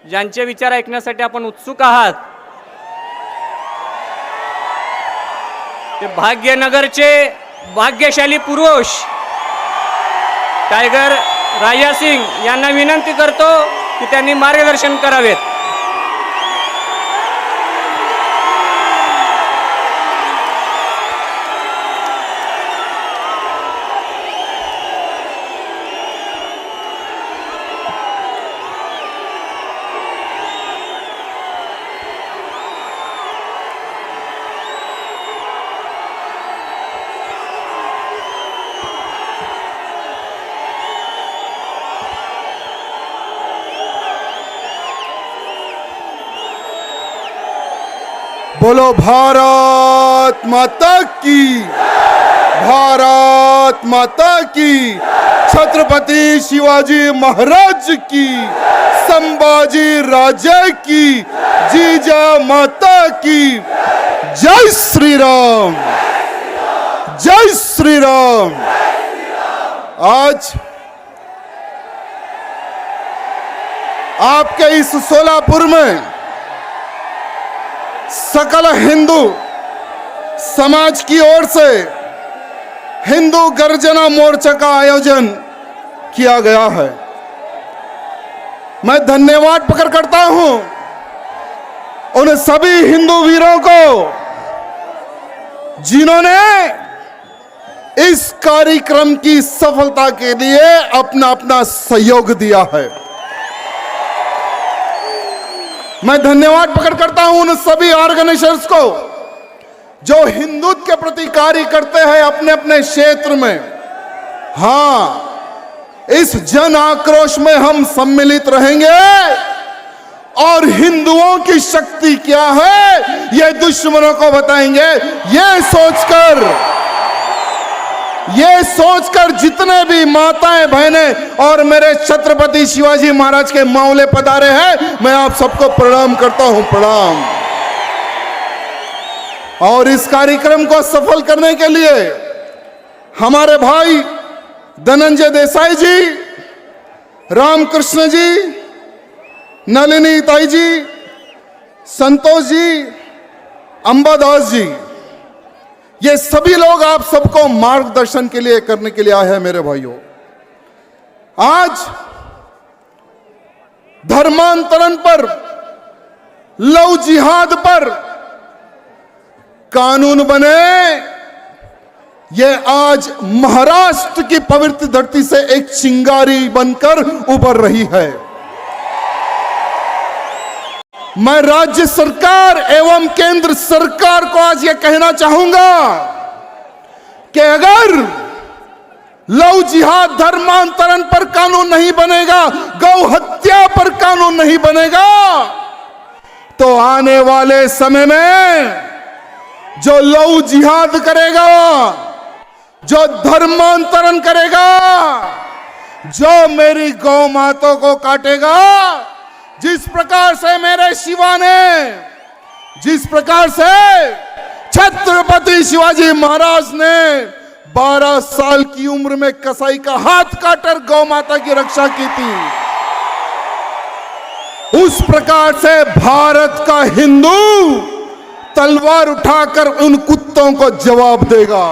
ज्यांचे विचार ऐकण्यासाठी आपण उत्सुक आहात, ते भाग्यनगरचे भाग्यशाली पुरुष टायगर राजा सिंग यांना विनंती करतो की त्यांनी मार्गदर्शन करावेत। बोलो भारत माता की, भारत माता की, छत्रपति शिवाजी महाराज की, संभाजी राजे की, जीजा माता की, जय श्री राम, जय श्री राम। आज आपके इस सोलापुर में सकल हिंदू समाज की ओर से हिंदू गर्जना मोर्चा का आयोजन किया गया है। मैं धन्यवाद प्रकट करता हूं उन सभी हिंदू वीरों को जिन्होंने इस कार्यक्रम की सफलता के लिए अपना अपना सहयोग दिया है। मैं धन्यवाद प्रकट करता हूं उन सभी ऑर्गेनाइजर्स को जो हिंदुत्व के प्रति कार्य करते हैं अपने अपने क्षेत्र में। हां, इस जन आक्रोश में हम सम्मिलित रहेंगे और हिंदुओं की शक्ति क्या है ये दुश्मनों को बताएंगे। ये सोचकर जितने भी माताएं बहनें और मेरे छत्रपति शिवाजी महाराज के मावले पधारे हैं, मैं आप सबको प्रणाम करता हूं, प्रणाम। और इस कार्यक्रम को सफल करने के लिए हमारे भाई धनंजय देसाई जी, रामकृष्ण जी, नलिनी ताई जी, संतोष जी, अंबादास जी, ये सभी लोग आप सबको मार्गदर्शन के लिए करने के लिए आए हैं। मेरे भाइयों, आज धर्मांतरण पर, लव जिहाद पर कानून बने, ये आज महाराष्ट्र की पवित्र धरती से एक चिंगारी बनकर उभर रही है। मैं राज्य सरकार एवं केंद्र सरकार को आज ये कहना चाहूंगा कि अगर लव जिहाद धर्मांतरण पर कानून नहीं बनेगा, गौ हत्या पर कानून नहीं बनेगा, तो आने वाले समय में जो लव जिहाद करेगा, जो धर्मांतरण करेगा, जो मेरी गौ माता को काटेगा, जिस प्रकार से मेरे शिवा ने, जिस प्रकार से छत्रपति शिवाजी महाराज ने 12 साल की उम्र में कसाई का हाथ काटकर गौ माता की रक्षा की थी, उस प्रकार से भारत का हिंदू तलवार उठाकर उन कुत्तों को जवाब देगा।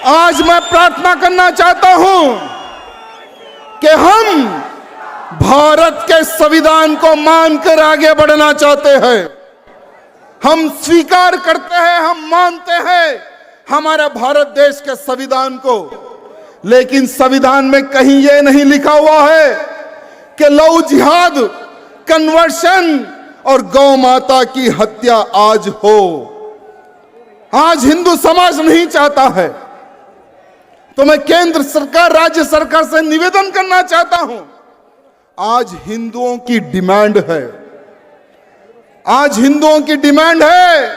आज मैं प्रार्थना करना चाहता हूं कि हम भारत के संविधान को मानकर आगे बढ़ना चाहते हैं। हम स्वीकार करते हैं, हम मानते हैं हमारे भारत देश के संविधान को, लेकिन संविधान में कहीं यह नहीं लिखा हुआ है कि लव जिहाद, कन्वर्शन और गौ माता की हत्या आज हो। आज हिंदू समाज नहीं चाहता है, तो मैं केंद्र सरकार, राज्य सरकार से निवेदन करना चाहता हूं, आज हिंदुओं की डिमांड है, आज हिंदुओं की डिमांड है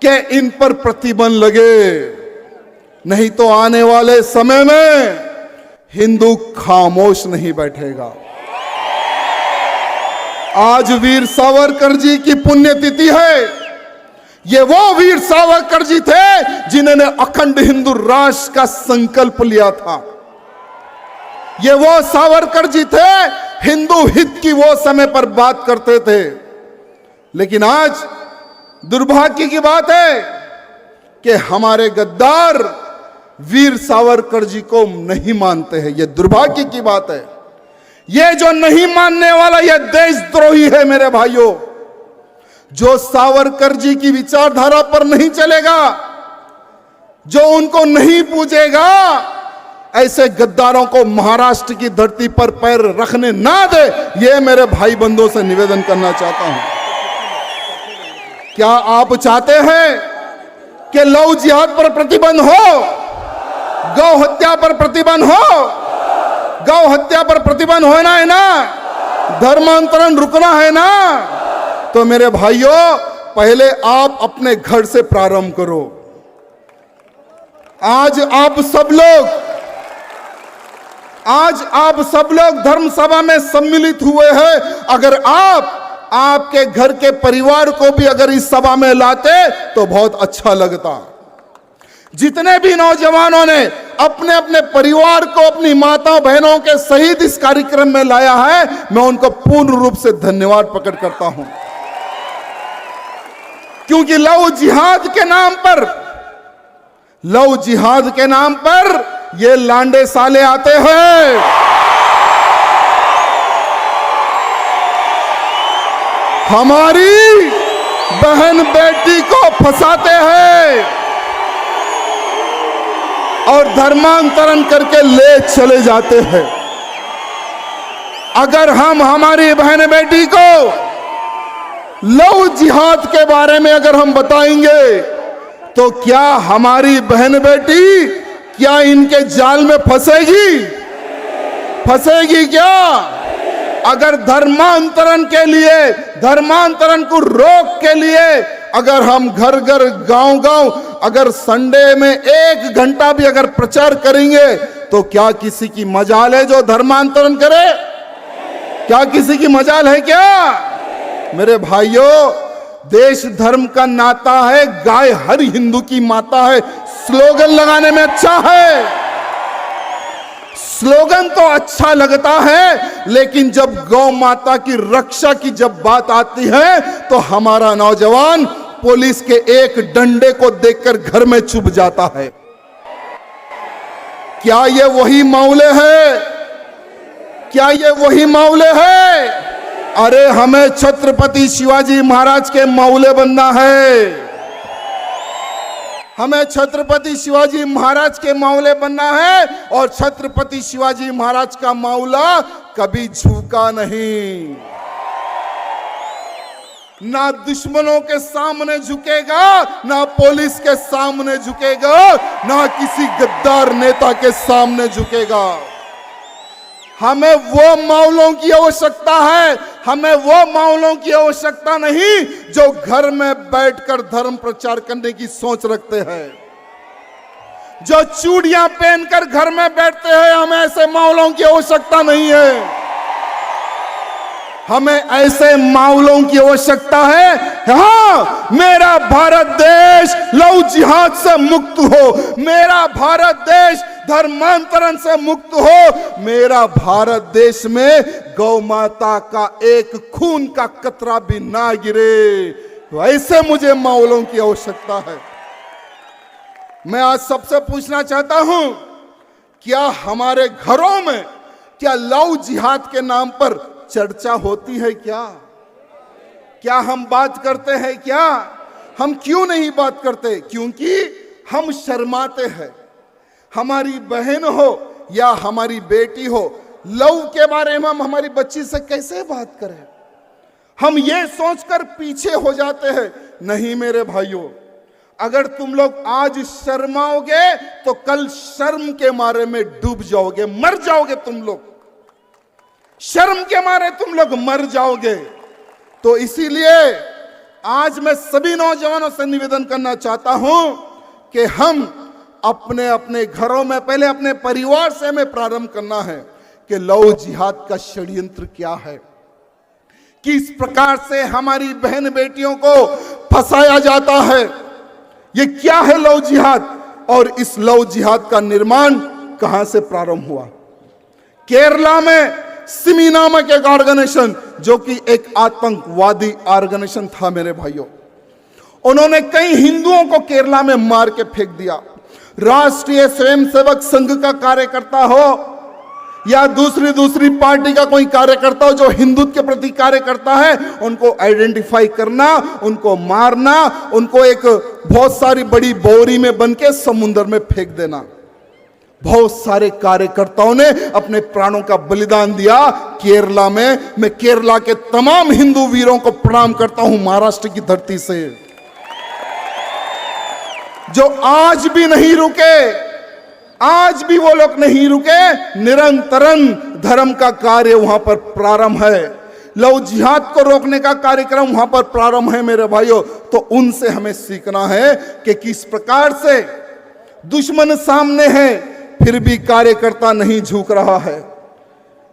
कि इन पर प्रतिबंध लगे, नहीं तो आने वाले समय में हिंदू खामोश नहीं बैठेगा। आज वीर सावरकर जी की पुण्यतिथि है। ये वो वीर सावरकर जी थे जिन्होंने अखंड हिंदू राष्ट्र का संकल्प लिया था। ये वो सावरकर जी थे, हिंदू हित की वो समय पर बात करते थे। लेकिन आज दुर्भाग्य की बात है कि हमारे गद्दार वीर सावरकर जी को नहीं मानते हैं। ये दुर्भाग्य की बात है। ये जो नहीं मानने वाला यह देशद्रोही है मेरे भाइयों। जो सावरकर जी की विचारधारा पर नहीं चलेगा, जो उनको नहीं पूजेगा, ऐसे गद्दारों को महाराष्ट्र की धरती पर पैर रखने ना दे, ये मेरे भाई बंधुओं से निवेदन करना चाहता हूं। क्या आप चाहते हैं कि लव जिहाद पर प्रतिबंध हो, गौ हत्या पर प्रतिबंध हो? गौ हत्या पर प्रतिबंध होना है ना, धर्मांतरण रुकना है ना, तो मेरे भाइयों पहले आप अपने घर से प्रारंभ करो। आज आप सब लोग धर्म सभा में सम्मिलित हुए हैं। अगर आपके घर के परिवार को भी अगर इस सभा में लाते तो बहुत अच्छा लगता। जितने भी नौजवानों ने अपने अपने परिवार को, अपनी माताओं बहनों के सहित इस कार्यक्रम में लाया है, मैं उनको पूर्ण रूप से धन्यवाद प्रकट करता हूं। क्योंकि लव जिहाद के नाम पर ये लांडे साले आते हैं। हमारी बहन बेटी को फंसाते हैं और धर्मांतरण करके ले चले जाते हैं। अगर हम हमारी बहन बेटी को लव जिहाद के बारे में अगर हम बताएंगे तो क्या हमारी बहन बेटी क्या इनके जाल में फंसेगी क्या? अगर धर्मांतरण के लिए, धर्मांतरण को रोक के लिए अगर हम घर घर गांव गांव अगर संडे में 1 घंटा भी अगर प्रचार करेंगे तो क्या किसी की मजाल है जो धर्मांतरण करे? क्या किसी की मजाल है क्या? मेरे भाइयों, देश धर्म का नाता है, गाय हर हिंदू की माता है। स्लोगन लगाने में अच्छा है, स्लोगन तो अच्छा लगता है, लेकिन जब गौ माता की रक्षा की जब बात आती है तो हमारा नौजवान पुलिस के एक डंडे को देखकर घर में चुप जाता है। क्या ये वही मामले है? क्या ये वही मामले है? अरे हमें छत्रपति शिवाजी महाराज के मौले बनना है। हमें छत्रपति शिवाजी महाराज के मौले बनना है और छत्रपति शिवाजी महाराज का मौला कभी झुका नहीं, ना दुश्मनों के सामने झुकेगा, ना पुलिस के सामने झुकेगा, ना किसी गद्दार नेता के सामने झुकेगा। हमें वो मौलों की आवश्यकता है, हमें वो मौलों की आवश्यकता नहीं जो घर में बैठकर धर्म प्रचार करने की सोच रखते हैं, जो चूड़ियां पहनकर घर में बैठते हैं। हमें ऐसे मौलों की आवश्यकता नहीं है। हमें ऐसे मामलों की आवश्यकता है। हाँ, मेरा भारत देश लव जिहाद से मुक्त हो, मेरा भारत देश धर्मांतरण से मुक्त हो, मेरा भारत देश में गौ माता का एक खून का कतरा भी ना गिरे। ऐसे मुझे मामलों की आवश्यकता है। मैं आज सबसे पूछना चाहता हूं, क्या हमारे घरों में क्या लव जिहाद के नाम पर चर्चा होती है? क्या हम बात करते हैं? क्या हम क्यों नहीं बात करते? क्योंकि हम शर्माते हैं। हमारी बहन हो या हमारी बेटी हो, लव के बारे में हम हमारी बच्ची से कैसे बात करें? हम ये सोचकर पीछे हो जाते हैं। नहीं मेरे भाइयों, अगर तुम लोग आज शर्माओगे तो कल शर्म के मारे में डूब जाओगे, मर जाओगे तुम लोग। शर्म के मारे तुम लोग मर जाओगे। तो इसीलिए आज मैं सभी नौजवानों से निवेदन करना चाहता हूं कि हम अपने अपने घरों में, पहले अपने परिवार से हमें प्रारंभ करना है कि लव जिहाद का षड्यंत्र क्या है, किस प्रकार से हमारी बहन बेटियों को फंसाया जाता है, ये क्या है लव जिहाद, और इस लव जिहाद का निर्माण कहां से प्रारंभ हुआ, केरला में सिमी नामक एक ऑर्गेनाइजेशन, जो कि एक आतंकवादी ऑर्गेनाइजेशन था मेरे भाइयों, उन्होंने कई हिंदुओं को केरला में मार के फेंक दिया। राष्ट्रीय स्वयंसेवक संघ का कार्यकर्ता हो या दूसरी पार्टी का कोई कार्यकर्ता हो जो हिंदुत्व के प्रति कार्य करता है, उनको आइडेंटिफाई करना, उनको मारना, उनको एक बहुत सारी बड़ी बोरी में बन के समुद्र में फेंक देना। बहुत सारे कार्यकर्ताओं ने अपने प्राणों का बलिदान दिया केरला में। मैं केरला के तमाम हिंदू वीरों को प्रणाम करता हूं महाराष्ट्र की धरती से, जो आज भी नहीं रुके, आज भी वो लोग नहीं रुके। निरंतरन धर्म का कार्य वहां पर प्रारंभ है, लव जिहाद को रोकने का कार्यक्रम वहां पर प्रारंभ है मेरे भाइयों। तो उनसे हमें सीखना है कि किस प्रकार से दुश्मन सामने है फिर भी कार्यकर्ता नहीं झुक रहा है।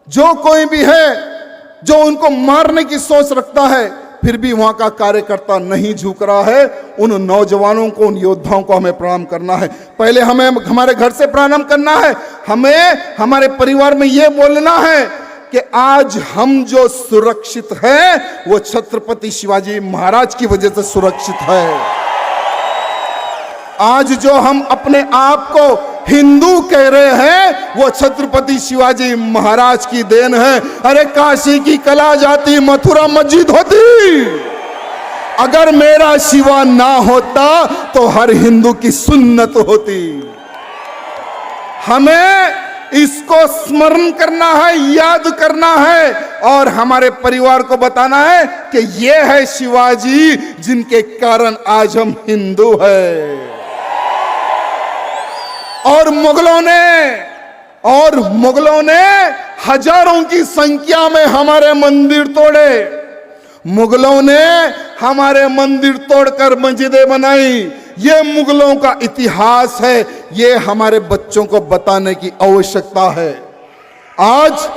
जो कोई भी है जो उनको मारने की सोच रखता है, फिर भी वहां का कार्यकर्ता नहीं झुक रहा है। उन नौजवानों को, उन योद्धाओं को हमें प्रणाम करना है। पहले हमें हमारे घर से प्रणाम करना है। हमें हमारे परिवार में यह बोलना है कि आज हम जो सुरक्षित हैं वो छत्रपति शिवाजी महाराज की वजह से सुरक्षित है। आज जो हम अपने आप को हिंदू कह रहे हैं वो छत्रपति शिवाजी महाराज की देन है। अरे काशी की कला जाती, मथुरा मस्जिद होती, अगर मेरा शिवा ना होता तो हर हिंदू की सुन्नत होती। हमें इसको स्मरण करना है, याद करना है और हमारे परिवार को बताना है कि ये है शिवाजी जिनके कारण आज हम हिंदू हैं। और मुगलों ने हजारों की संख्या में हमारे मंदिर तोड़े। मुगलों ने हमारे मंदिर तोड़कर मस्जिदें बनाई। ये मुगलों का इतिहास है, ये हमारे बच्चों को बताने की आवश्यकता है। आज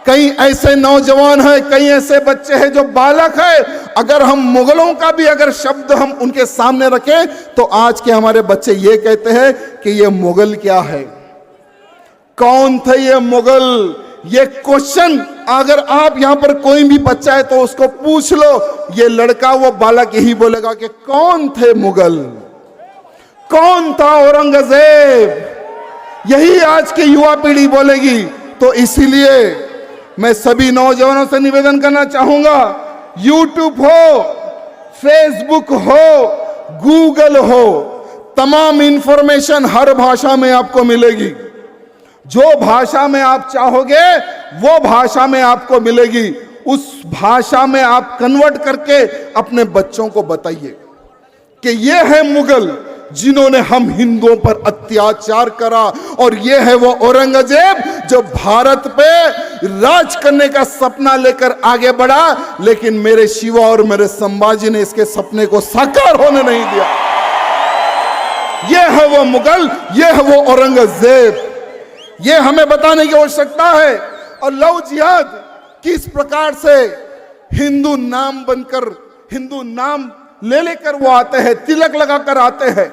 कई ऐसे नौजवान हैं, कई ऐसे बच्चे हैं जो बालक हैं, अगर हम मुगलों का भी अगर शब्द हम उनके सामने रखें तो आज के हमारे बच्चे ये कहते हैं कि ये मुगल क्या है, कौन थे ये मुगल। ये क्वेश्चन अगर आप यहां पर कोई भी बच्चा है तो उसको पूछ लो, ये लड़का वो बालक यही बोलेगा कि कौन थे मुगल, कौन था औरंगजेब। यही आज की युवा पीढ़ी बोलेगी। तो इसीलिए मैं सभी नौजवानों से निवेदन करना चाहूंगा, यूट्यूब हो, फेसबुक हो, गूगल हो, तमाम इंफॉर्मेशन हर भाषा में आपको मिलेगी। जो भाषा में आप चाहोगे वो भाषा में आपको मिलेगी। उस भाषा में आप कन्वर्ट करके अपने बच्चों को बताइए कि ये है मुगल जिन्होंने हम हिंदुओं पर अत्याचार करा, और ये है वो औरंगजेब जो भारत पे राज करने का सपना लेकर आगे बढ़ा, लेकिन मेरे शिवा और मेरे संभाजी ने इसके सपने को साकार होने नहीं दिया। ये है वो मुगल, ये है वो औरंगजेब। ये हमें बताने की आवश्यकता है। और लव जिहाद किस प्रकार से हिंदू नाम बनकर, हिंदू नाम ले लेकर वो आते हैं, तिलक लगाकर आते हैं,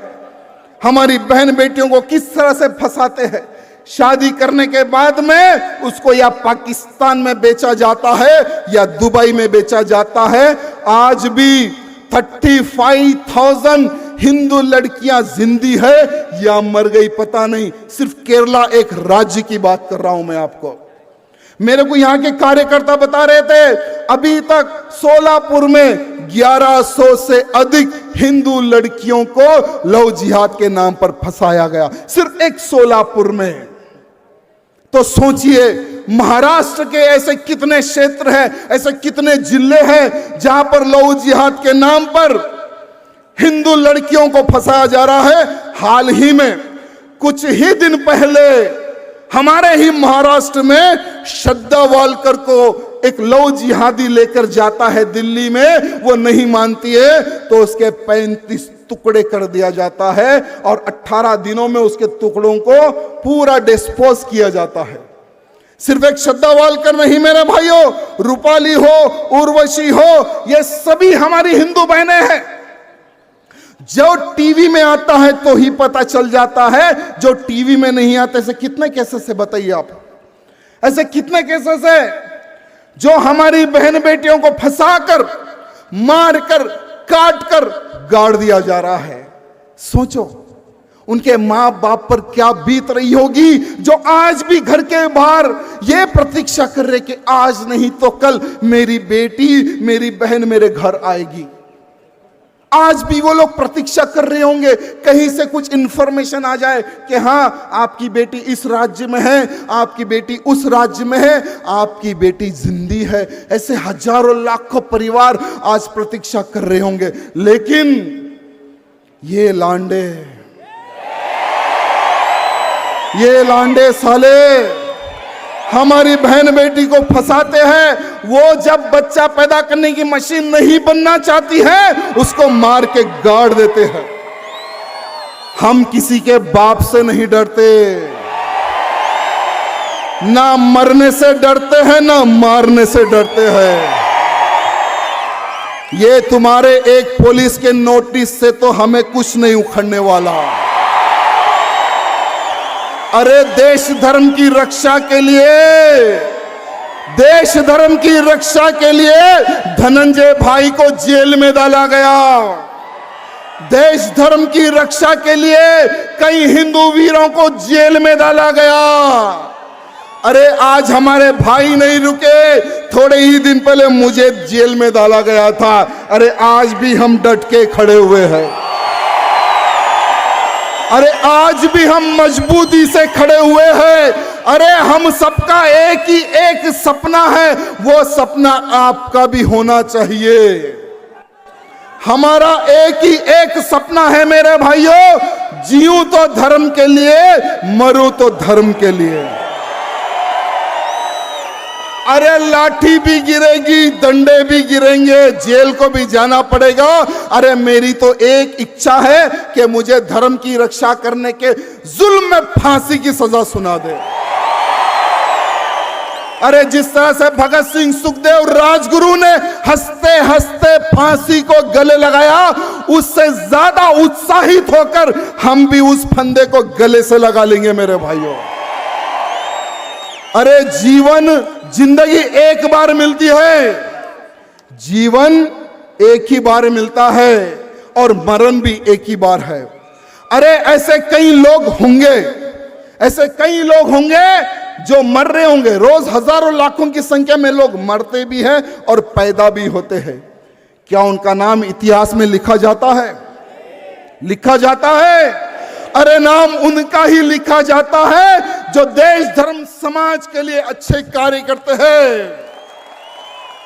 हमारी बहन बेटियों को किस तरह से फंसाते हैं। शादी करने के बाद में उसको या पाकिस्तान में बेचा जाता है या दुबई में बेचा जाता है। आज भी 35,000 हिंदू लड़कियां जिंदी है या मर गई पता नहीं। सिर्फ केरला एक राज्य की बात कर रहा हूं मैं आपको। मेरे को यहाँ के कार्यकर्ता बता रहे थे अभी तक सोलापुर में 1100 से अधिक हिंदू लड़कियों को लव जिहाद के नाम पर फंसाया गया, सिर्फ एक सोलापुर में। तो सोचिए महाराष्ट्र के ऐसे कितने क्षेत्र हैं, ऐसे कितने जिले हैं जहां पर लव जिहाद के नाम पर हिंदू लड़कियों को फंसाया जा रहा है। हाल ही में कुछ ही दिन पहले हमारे ही महाराष्ट्र में श्रद्धा वालकर को एक लव जिहादी लेकर जाता है दिल्ली में, वो नहीं मानती है तो उसके 35 टुकड़े कर दिया जाता है और 18 दिनों में उसके टुकड़ों को पूरा डिस्पोज किया जाता है। सिर्फ एक श्रद्धा वालकर नहीं मेरे भाइयों, रूपाली हो, उर्वशी हो, ये सभी हमारी हिंदू बहनें हैं। जो टीवी में आता है तो ही पता चल जाता है, जो टीवी में नहीं आते से कितने केसेस से बताइए आप। ऐसे कितने केसेस है जो हमारी बहन बेटियों को फंसाकर, मारकर, काटकर गाड़ दिया जा रहा है। सोचो उनके मां बाप पर क्या बीत रही होगी, जो आज भी घर के बाहर ये प्रतीक्षा कर रहे कि आज नहीं तो कल मेरी बेटी, मेरी बहन मेरे घर आएगी। आज भी वो लोग प्रतीक्षा कर रहे होंगे कहीं से कुछ इंफॉर्मेशन आ जाए कि हाँ आपकी बेटी इस राज्य में है, आपकी बेटी उस राज्य में है, आपकी बेटी जिंदी है। ऐसे हजारों लाखों परिवार आज प्रतीक्षा कर रहे होंगे। लेकिन ये लांडे साले हमारी बहन बेटी को फंसाते हैं। वो जब बच्चा पैदा करने की मशीन नहीं बनना चाहती है, उसको मार के गाड़ देते हैं। हम किसी के बाप से नहीं डरते, ना मरने से डरते हैं ना मारने से डरते हैं। ये तुम्हारे एक पुलिस के नोटिस से तो हमें कुछ नहीं उखड़ने वाला। अरे देश धर्म की रक्षा के लिए, देश धर्म की रक्षा के लिए धनंजय भाई को जेल में डाला गया। देश धर्म की रक्षा के लिए कई हिंदू वीरों को जेल में डाला गया। अरे आज हमारे भाई नहीं रुके, थोड़े ही दिन पहले मुझे जेल में डाला गया था। अरे आज भी हम डट के खड़े हुए हैं। अरे आज भी हम मजबूती से खड़े हुए हैं। अरे हम सबका एक ही एक सपना है, वो सपना आपका भी होना चाहिए। हमारा एक ही एक सपना है मेरे भाइयों, जीऊं तो धर्म के लिए, मरूं तो धर्म के लिए। अरे लाठी भी गिरेगी, डंडे भी गिरेंगे, जेल को भी जाना पड़ेगा। अरे मेरी तो एक इच्छा है कि मुझे धर्म की रक्षा करने के जुल्म में फांसी की सजा सुना दे। अरे जिस तरह से भगत सिंह, सुखदेव, राजगुरु ने हंसते हंसते फांसी को गले लगाया, उससे ज्यादा उत्साहित होकर हम भी उस फंदे को गले से लगा लेंगे मेरे भाइयों। अरे जिंदगी एक बार मिलती है, जीवन एक ही बार मिलता है और मरण भी एक ही बार है। अरे ऐसे कई लोग होंगे, ऐसे कई लोग होंगे जो मर रहे होंगे। रोज हजारों लाखों की संख्या में लोग मरते भी हैं और पैदा भी होते हैं। क्या उनका नाम इतिहास में लिखा जाता है? लिखा जाता है। अरे नाम उनका ही लिखा जाता है जो देश धर्म समाज के लिए अच्छे कार्य करते हैं।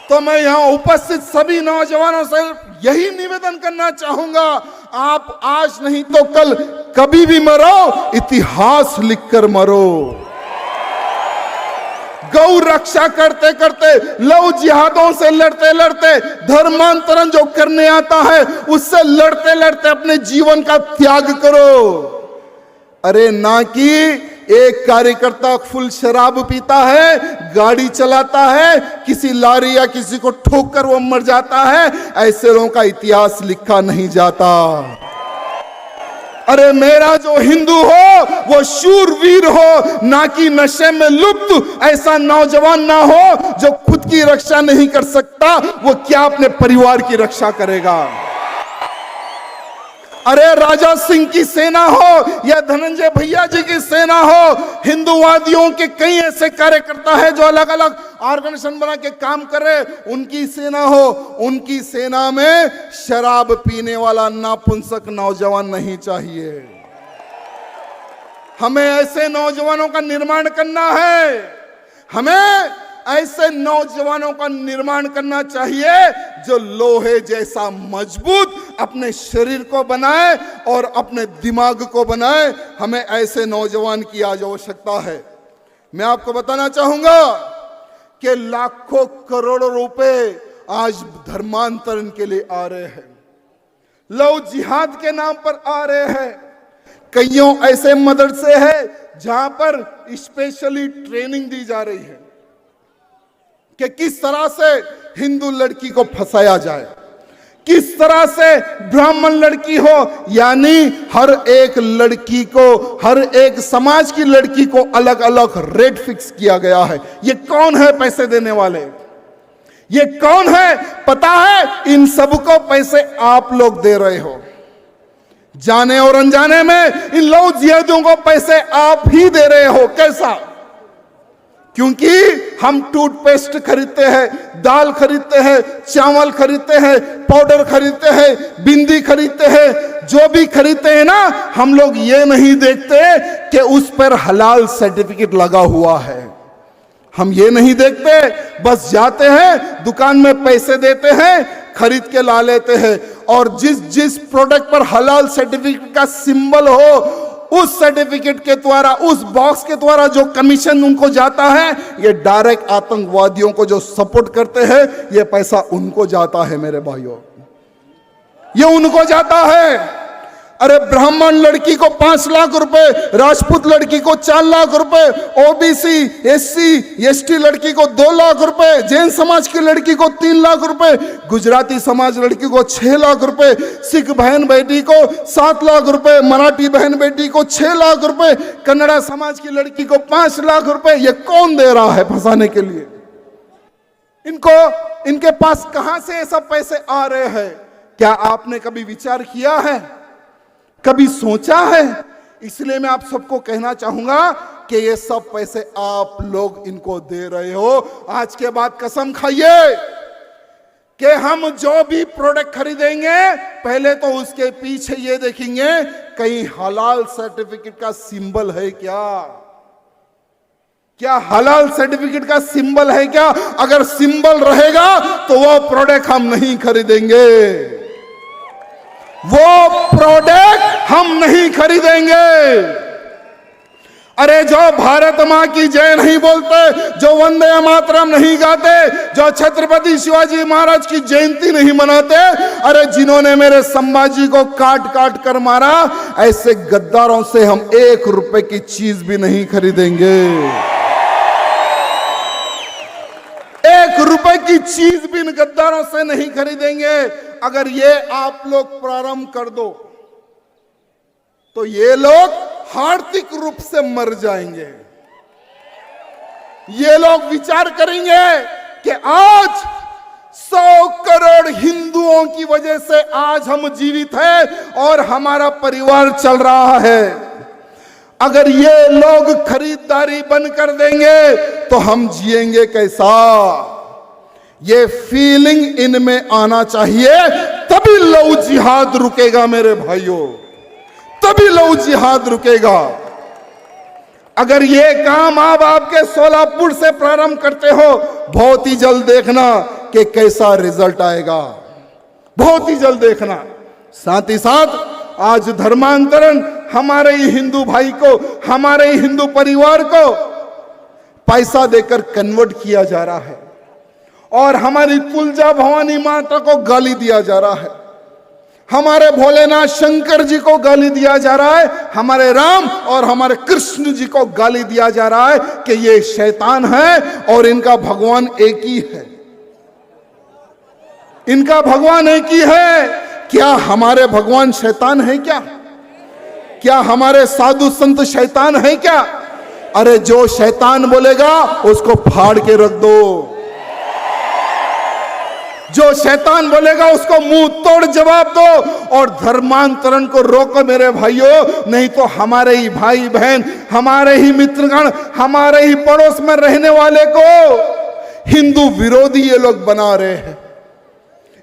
तो मैं यहां उपस्थित सभी नौजवानों से यही निवेदन करना चाहूंगा, आप आज नहीं तो कल कभी भी मरो, इतिहास लिखकर मरो। गौ रक्षा करते करते, लव जिहादों से लड़ते लड़ते, धर्मांतरण जो करने आता है उससे लड़ते लड़ते अपने जीवन का त्याग करो। अरे ना कि एक कार्यकर्ता फुल शराब पीता है, गाड़ी चलाता है, किसी लारी या किसी को ठोक कर वो मर जाता है, ऐसे लोगों का इतिहास लिखा नहीं जाता। अरे मेरा जो हिंदू हो वो शूरवीर हो, ना कि नशे में लुप्त ऐसा नौजवान ना हो जो खुद की रक्षा नहीं कर सकता, वो क्या अपने परिवार की रक्षा करेगा। अरे राजा सिंह की सेना हो या धनंजय भैया जी की सेना हो, हिंदूवादियों के कई ऐसे कार्यकर्ता है जो अलग अलग ऑर्गेनाइजेशन बना के काम कर रहे, उनकी सेना हो, उनकी सेना में शराब पीने वाला नापुंसक नौजवान नहीं चाहिए। हमें ऐसे नौजवानों का निर्माण करना है। हमें ऐसे नौजवानों का निर्माण करना चाहिए जो लोहे जैसा मजबूत अपने शरीर को बनाए और अपने दिमाग को बनाए। हमें ऐसे नौजवान की आज आवश्यकता है। मैं आपको बताना चाहूंगा कि लाखों करोड़ों रुपए आज धर्मांतरण के लिए आ रहे हैं, लव जिहाद के नाम पर आ रहे हैं। कईयों ऐसे मदरसे हैं जहां पर स्पेशली ट्रेनिंग दी जा रही है कि किस तरह से हिंदू लड़की को फंसाया जाए, किस तरह से ब्राह्मण लड़की हो, यानी हर एक लड़की को, हर एक समाज की लड़की को अलग अलग रेट फिक्स किया गया है। ये कौन है पैसे देने वाले? ये कौन है पता है? इन सबको पैसे आप लोग दे रहे हो। जाने और अनजाने में इन लौ जिहादियों को पैसे आप ही दे रहे हो। कैसा? क्योंकि हम टूथपेस्ट खरीदते हैं, दाल खरीदते हैं, चावल खरीदते हैं, पाउडर खरीदते हैं, बिंदी खरीदते हैं, जो भी खरीदते हैं ना, हम लोग ये नहीं देखते कि उस पर हलाल सर्टिफिकेट लगा हुआ है। हम ये नहीं देखते, बस जाते हैं दुकान में, पैसे देते हैं, खरीद के ला लेते हैं। और जिस जिस प्रोडक्ट पर हलाल सर्टिफिकेट का सिंबल हो, उस सर्टिफिकेट के द्वारा, उस बॉक्स के द्वारा जो कमीशन उनको जाता है, ये डायरेक्ट आतंकवादियों को जो सपोर्ट करते हैं, ये पैसा उनको जाता है मेरे भाइयों, ये उनको जाता है। अरे ब्राह्मण लड़की को 5 लाख रुपए, राजपूत लड़की को 4 लाख रुपए, ओबीसी, एससी, एसटी लड़की को 2 लाख रुपए, जैन समाज की लड़की को 3 लाख रुपए, गुजराती समाज लड़की को 6 लाख रुपए, सिख बहन बेटी को 7 लाख रुपए, मराठी बहन बेटी को 6 लाख रुपए, कन्नड़ा समाज की लड़की को 5 लाख रुपए। ये कौन दे रहा है फंसाने के लिए? इनके पास कहां से ये सब पैसे आ रहे हैं? क्या आपने कभी विचार किया है, कभी सोचा है? इसलिए मैं आप सबको कहना चाहूंगा कि ये सब पैसे आप लोग इनको दे रहे हो। आज के बाद कसम खाइए कि हम जो भी प्रोडक्ट खरीदेंगे, पहले तो उसके पीछे ये देखेंगे कहीं हलाल सर्टिफिकेट का सिंबल है क्या? क्या हलाल सर्टिफिकेट का सिंबल है क्या? अगर सिंबल रहेगा तो वो प्रोडक्ट हम नहीं खरीदेंगे, वो प्रोडक्ट हम नहीं खरीदेंगे। अरे जो भारत मां की जय नहीं बोलते, जो वंदे मातरम नहीं गाते, जो छत्रपति शिवाजी महाराज की जयंती नहीं मनाते, अरे जिन्होंने मेरे संभाजी को काट काट कर मारा, ऐसे गद्दारों से हम 1 रुपए की चीज भी नहीं खरीदेंगे। 1 रुपए की चीज भी इन गद्दारों से नहीं खरीदेंगे। अगर ये आप लोग प्रारंभ कर दो तो ये लोग आर्थिक रूप से मर जाएंगे। ये लोग विचार करेंगे कि आज 100 करोड़ हिंदुओं की वजह से आज हम जीवित हैं और हमारा परिवार चल रहा है। अगर ये लोग खरीदारी बंद कर देंगे तो हम जिएंगे कैसा? ये फीलिंग इनमें आना चाहिए, तभी लव जिहाद रुकेगा मेरे भाइयों, तभी लव जिहाद रुकेगा। अगर ये काम आप आपके सोलापुर से प्रारंभ करते हो, बहुत ही जल्द देखना कि कैसा रिजल्ट आएगा, बहुत ही जल्द देखना। साथ ही साथ आज धर्मांतरण हमारे ही हिंदू भाई को, हमारे ही हिंदू परिवार को पैसा देकर कन्वर्ट किया जा रहा है और हमारी तुलजा भवानी माता को गाली दिया जा रहा है, हमारे भोलेनाथ शंकर जी को गाली दिया जा रहा है, हमारे राम और हमारे कृष्ण जी को गाली दिया जा रहा है कि ये शैतान है और इनका भगवान एक ही है, इनका भगवान एक ही है। क्या हमारे भगवान शैतान है क्या? क्या हमारे साधु संत शैतान है क्या? अरे जो शैतान बोलेगा उसको फाड़ के रख दो, जो शैतान बोलेगा उसको मुंह तोड़ जवाब दो और धर्मांतरण को रोको मेरे भाइयों। नहीं तो हमारे ही भाई बहन, हमारे ही मित्रगण, हमारे ही पड़ोस में रहने वाले को हिंदू विरोधी ये लोग बना रहे हैं।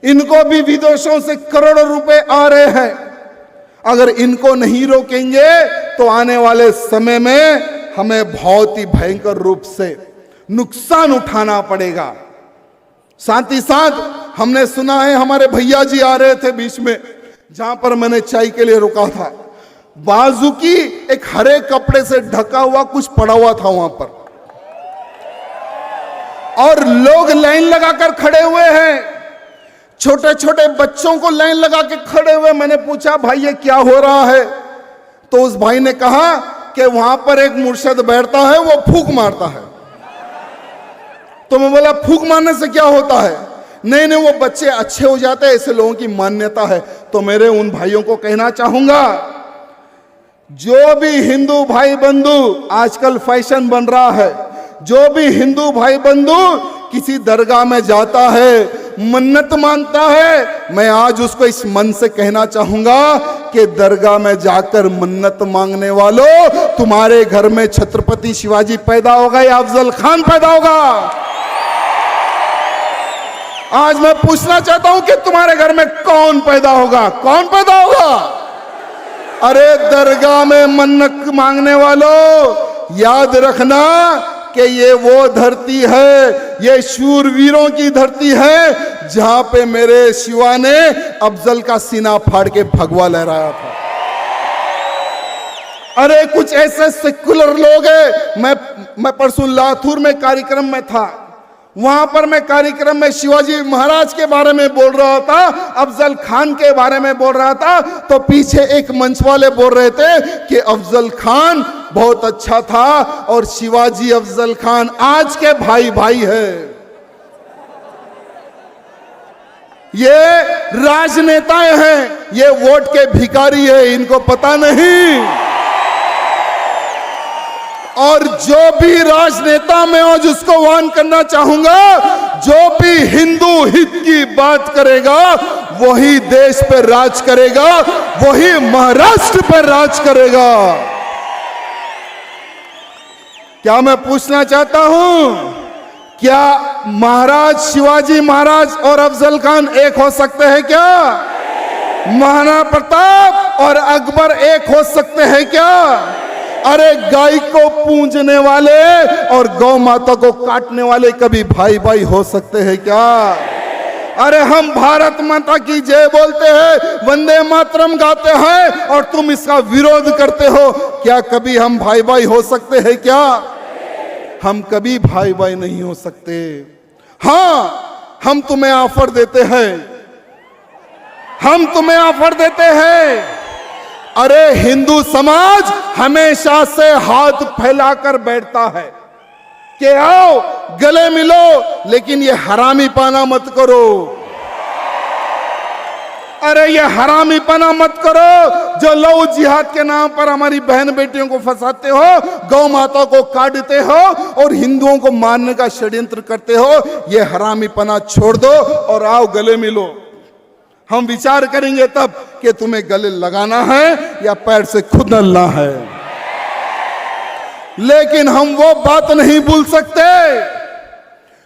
इनको भी विदेशों से करोड़ों रुपए आ रहे हैं। अगर इनको नहीं रोकेंगे तो आने वाले समय में हमें बहुत ही भयंकर रूप से नुकसान उठाना पड़ेगा। साथ ही साथ हमने सुना है, हमारे भैया जी आ रहे थे बीच में, जहां पर मैंने चाय के लिए रुका था, बाजू की एक हरे कपड़े से ढका हुआ कुछ पड़ा हुआ था वहां पर और लोग लाइन लगाकर खड़े हुए हैं, छोटे छोटे बच्चों को लाइन लगा के खड़े हुए। मैंने पूछा भाई ये क्या हो रहा है? तो उस भाई ने कहा कि वहां पर एक मुर्शिद बैठता है, वो फूंक मारता है। तो मैं बोला फूंक मारने से क्या होता है? नहीं नहीं वो बच्चे अच्छे हो जाते हैं, ऐसे लोगों की मान्यता है। तो मेरे उन भाइयों को कहना चाहूंगा, जो भी हिंदू भाई बंधु, आजकल फैशन बन रहा है, जो भी हिंदू भाई बंधु किसी दरगाह में जाता है, मन्नत मांगता है, मैं आज उसको इस मन से कहना चाहूंगा कि दरगाह में जाकर मन्नत मांगने वालों, तुम्हारे घर में छत्रपति शिवाजी पैदा होगा या अफजल खान पैदा होगा? आज मैं पूछना चाहता हूं कि तुम्हारे घर में कौन पैदा होगा? कौन पैदा होगा? अरे दरगाह में मन्नत मांगने वालों, याद रखना कि ये वो धरती है, ये शूरवीरों की धरती है, जहां पे मेरे शिवा ने अफजल का सीना फाड़ के भगवा लहराया था। अरे कुछ ऐसे सेकुलर लोग हैं, मैं परसों लाथुर में कार्यक्रम में था, वहां पर मैं कार्यक्रम में शिवाजी महाराज के बारे में बोल रहा था, अफजल खान के बारे में बोल रहा था, तो पीछे एक मंच वाले बोल रहे थे कि अफजल खान बहुत अच्छा था और शिवाजी अफजल खान आज के भाई भाई है। ये राजनेताएं हैं, ये वोट के भिखारी है, इनको पता नहीं। और जो भी राजनेता में आज उसको वार्न करना चाहूंगा, जो भी हिंदू हित की बात करेगा वही देश पर राज करेगा, वही महाराष्ट्र पर राज करेगा। क्या मैं पूछना चाहता हूं, क्या महाराज शिवाजी महाराज और अफजल खान एक हो सकते हैं क्या? महाराणा प्रताप और अकबर एक हो सकते हैं क्या? अरे गाय को पूजने वाले और गौ माता को काटने वाले कभी भाई भाई हो सकते हैं क्या? अरे हम भारत माता की जय बोलते हैं, वंदे मातरम गाते हैं और तुम इसका विरोध करते हो, क्या कभी हम भाई भाई हो सकते हैं क्या? हम कभी भाई भाई नहीं हो सकते। हाँ, हम तुम्हें ऑफर देते हैं, हम तुम्हें ऑफर देते हैं। अरे हिंदू समाज हमेशा से हाथ फैलाकर बैठता है कि आओ गले मिलो, लेकिन ये हरामी पाना मत करो। अरे ये हरामी पना मत करो जो लव जिहाद के नाम पर हमारी बहन बेटियों को फंसाते हो, गौ माता को काटते हो और हिंदुओं को मारने का षड्यंत्र करते हो। ये हरामी पना छोड़ दो और आओ गले मिलो। हम विचार करेंगे तब कि तुम्हें गले लगाना है या पैर से खुदलना है, लेकिन हम वो बात नहीं भूल सकते,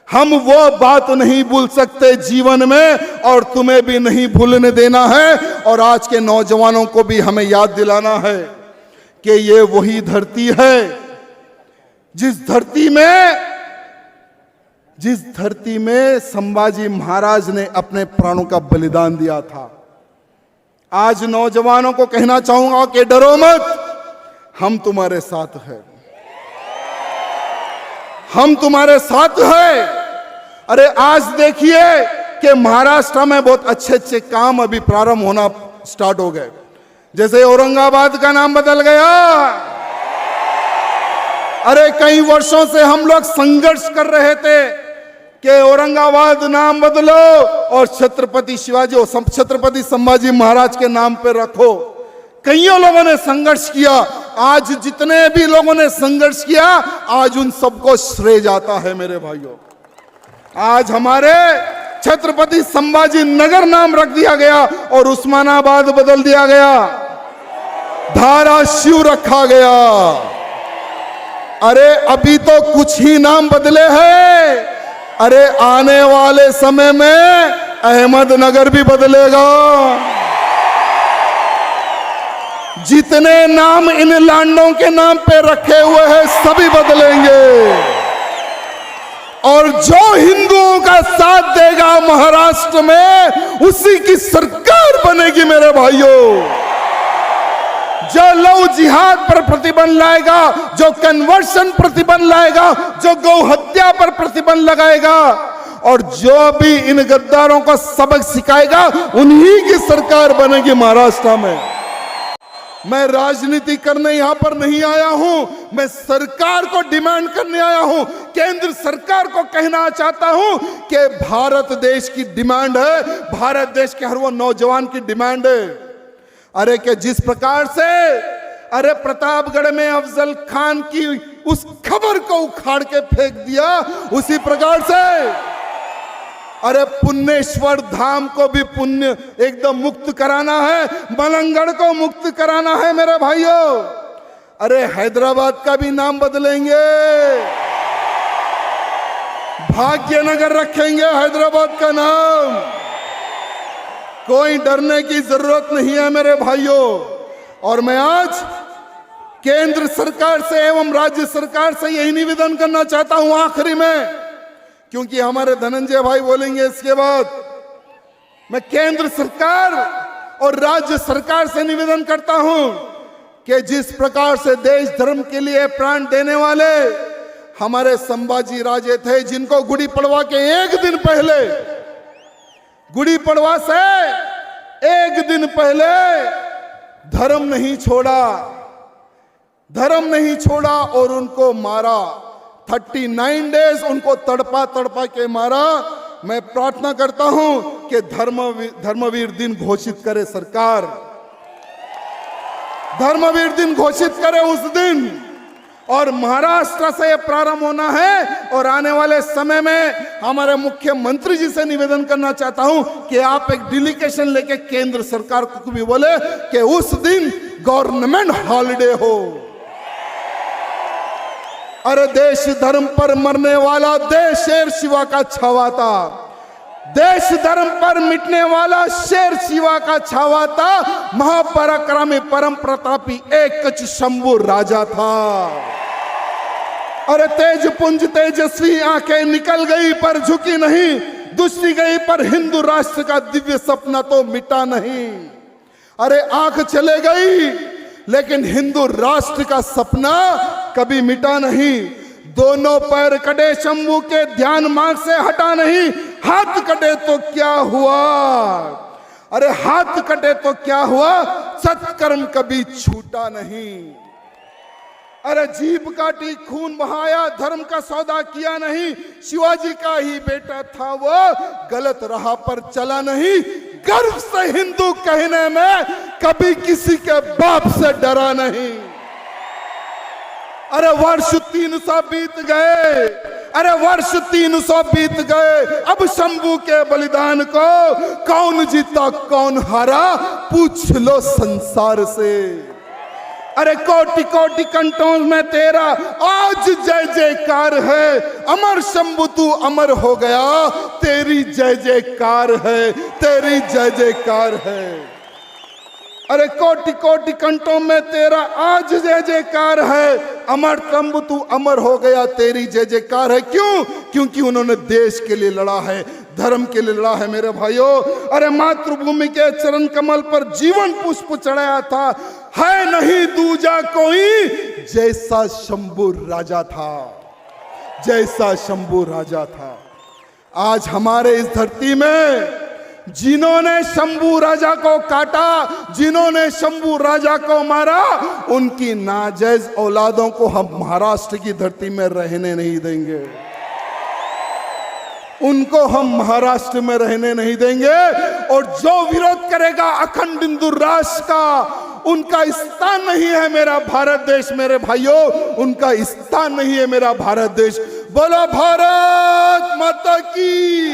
हम वो बात नहीं भूल सकते जीवन में, और तुम्हें भी नहीं भूलने देना है। और आज के नौजवानों को भी हमें याद दिलाना है कि ये वही धरती है जिस धरती में संभाजी महाराज ने अपने प्राणों का बलिदान दिया था। आज नौजवानों को कहना चाहूंगा कि डरो मत, हम तुम्हारे साथ हैं, हम तुम्हारे साथ हैं। अरे आज देखिए कि महाराष्ट्र में बहुत अच्छे अच्छे काम अभी प्रारंभ होना स्टार्ट हो गए। जैसे औरंगाबाद का नाम बदल गया। अरे कई वर्षों से हम लोग संघर्ष कर रहे थे कि औरंगाबाद नाम बदलो और छत्रपति शिवाजी और छत्रपति संभाजी महाराज के नाम पे रखो। कईयों लोगों ने संघर्ष किया। आज जितने भी लोगों ने संघर्ष किया, आज उन सबको श्रेय जाता है मेरे भाइयों। आज हमारे छत्रपति संभाजी नगर नाम रख दिया गया और उस्मानाबाद बदल दिया गया, धाराशिव रखा गया। अरे अभी तो कुछ ही नाम बदले हैं, अरे आने वाले समय में अहमदनगर भी बदलेगा। जितने नाम इन लांडों के नाम पे रखे हुए हैं सभी बदलेंगे। और जो हिंदुओं का साथ देगा महाराष्ट्र में, उसी की सरकार बनेगी मेरे भाइयों। जो लव जिहाद पर प्रतिबंध लाएगा, जो कन्वर्शन प्रतिबंध लाएगा, जो गौ हत्या पर प्रतिबंध लगाएगा और जो भी इन गद्दारों को सबक सिखाएगा, उन्हीं की सरकार बनेगी महाराष्ट्र में। मैं राजनीति करने यहां पर नहीं आया हूं, मैं सरकार को डिमांड करने आया हूं। केंद्र सरकार को कहना चाहता हूं कि भारत देश की डिमांड है, भारत देश के हर वो नौजवान की डिमांड है। अरे कि जिस प्रकार से अरे प्रतापगढ़ में अफजल खान की उस खबर को उखाड़ के फेंक दिया, उसी प्रकार से अरे पुण्येश्वर धाम को भी पुण्य एकदम मुक्त कराना है, मलंगड़ को मुक्त कराना है मेरे भाइयों। अरे हैदराबाद का भी नाम बदलेंगे, भाग्यनगर रखेंगे हैदराबाद का नाम। कोई डरने की जरूरत नहीं है मेरे भाइयों। और मैं आज केंद्र सरकार से एवं राज्य सरकार से यही निवेदन करना चाहता हूं आखिरी में, क्योंकि हमारे धनंजय भाई बोलेंगे इसके बाद। मैं केंद्र सरकार और राज्य सरकार से निवेदन करता हूं कि जिस प्रकार से देश धर्म के लिए प्राण देने वाले हमारे संभाजी राजे थे, जिनको गुड़ी पड़वा के एक दिन पहले, गुड़ी पड़वा से एक दिन पहले धर्म नहीं छोड़ा, धर्म नहीं छोड़ा और उनको मारा। 39 डेज उनको तड़पा तड़पा के मारा। मैं प्रार्थना करता हूं कि धर्मवीर दिन घोषित करे सरकार, धर्मवीर दिन घोषित करे उस दिन। और महाराष्ट्र से यह प्रारंभ होना है। और आने वाले समय में हमारे मुख्यमंत्री जी से निवेदन करना चाहता हूं कि आप एक डेलीगेशन लेके केंद्र सरकार को भी बोले कि उस दिन गवर्नमेंट हॉलिडे हो। अरे देश धर्म पर मरने वाला देश शेर शिवा का छावा था, देश धर्म पर मिटने वाला शेर शिवा का छावा था, महापराक्रमी परम प्रतापी एक कच शंभु राजा था। अरे तेज पुंज तेजस्वी आंखें निकल गई पर झुकी नहीं, दुष्टी गई पर हिंदू राष्ट्र का दिव्य सपना तो मिटा नहीं। अरे आंख चले गई लेकिन हिंदू राष्ट्र का सपना कभी मिटा नहीं। दोनों पैर कटे शंभू के ध्यान मार्ग से हटा नहीं, हाथ कटे तो क्या हुआ, अरे हाथ कटे तो क्या हुआ, सत्कर्म कभी छूटा नहीं। अरे जीभ काटी खून बहाया, धर्म का सौदा किया नहीं, शिवाजी का ही बेटा था वो, गलत राह पर चला नहीं, गर्व से हिंदू कहने में कभी किसी के बाप से डरा नहीं। अरे वर्ष 300 बीत गए, अरे वर्ष 300 बीत गए, अब शंभू के बलिदान को कौन जीता कौन हारा पूछ लो संसार से। अरे कोटि कोटि कंठों में तेरा आज जय जयकार है, अमर शंभू तू अमर हो गया, तेरी जय जयकार है, तेरी जय जयकार है। अरे कोटि कोटि कंठों में तेरा आज जय जयकार है, अमर शंभू तू अमर हो गया, तेरी जय जयकार है। क्यों? क्योंकि उन्होंने देश के लिए लड़ा है, धर्म के लिए लड़ा है मेरे भाइयों। अरे मातृभूमि के चरण कमल पर जीवन पुष्प चढ़ाया था, है नहीं दूजा कोई जैसा शंभू राजा था, जैसा शंभू राजा था। आज हमारे इस धरती में जिन्होंने शंभू राजा को काटा, जिन्होंने शंभू राजा को मारा, उनकी नाजायज औलादों को हम महाराष्ट्र की धरती में रहने नहीं देंगे, उनको हम महाराष्ट्र में रहने नहीं देंगे। और जो विरोध करेगा अखंड हिंदू राष्ट्र का, उनका स्थान नहीं है मेरा भारत देश मेरे भाइयों, उनका स्थान नहीं है मेरा भारत देश। बोलो भारत माता की,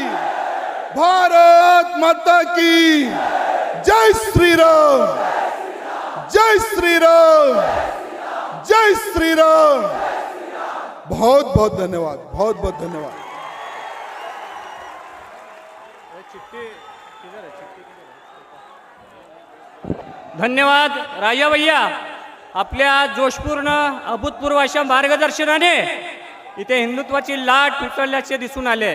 भारत माता की जय श्री राम, जय श्री राम, जय श्री राम। बहुत बहुत धन्यवाद, बहुत बहुत धन्यवाद। धन्यवाद राजा भैया, आपल्या जोशपूर्ण अभूतपूर्व अशा मार्गदर्शनाने इथे हिंदुत्वाची लाट उचलल्याचे दिसून आले।